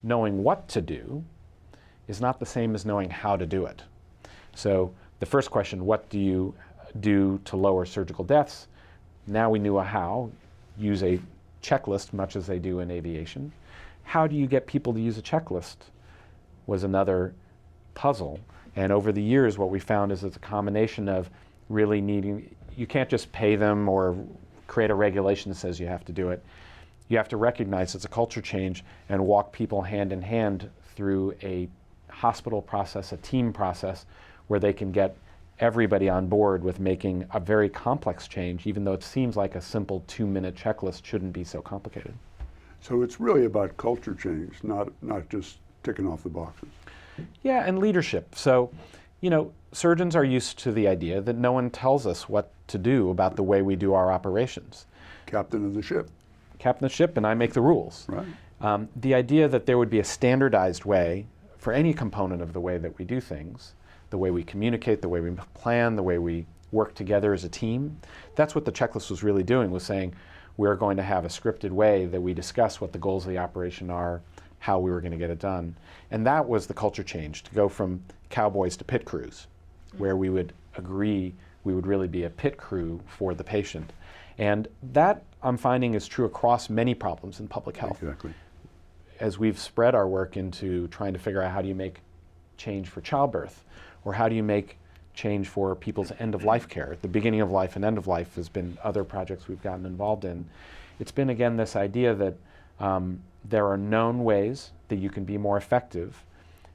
knowing what to do is not the same as knowing how to do it. So the first question, what do you do to lower surgical deaths? Now we knew a how, use a checklist, much as they do in aviation. How do you get people to use a checklist was another puzzle. And over the years, what we found is it's a combination of really needing, you can't just pay them or create a regulation that says you have to do it. You have to recognize it's a culture change and walk people hand in hand through a hospital process, a team process, where they can get everybody on board with making a very complex change, even though it seems like a simple 2-minute checklist shouldn't be so complicated. So it's really about culture change, not just ticking off the boxes. Yeah, and leadership. So, you know, surgeons are used to the idea that no one tells us what to do about the way we do our operations. Captain of the ship. Captain of the ship, and I make the rules. Right. The idea that there would be a standardized way for any component of the way that we do things, the way we communicate, the way we plan, the way we work together as a team, that's what the checklist was really doing, was saying we're going to have a scripted way that we discuss what the goals of the operation are, how we were going to get it done. And that was the culture change, to go from Cowboys to pit crews, where we would agree we would really be a pit crew for the patient. And that, I'm finding, is true across many problems in public health. Exactly. As we've spread our work into trying to figure out how do you make change for childbirth, or how do you make change for people's end-of-life care. The beginning of life and end of life has been other projects we've gotten involved in. It's been, again, this idea that there are known ways that you can be more effective,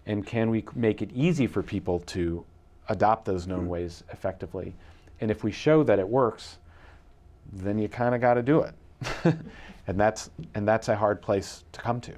and can we make it easy for people to adopt those known ways effectively? And if we show that it works, then you kind of got to do it. and that's a hard place to come to.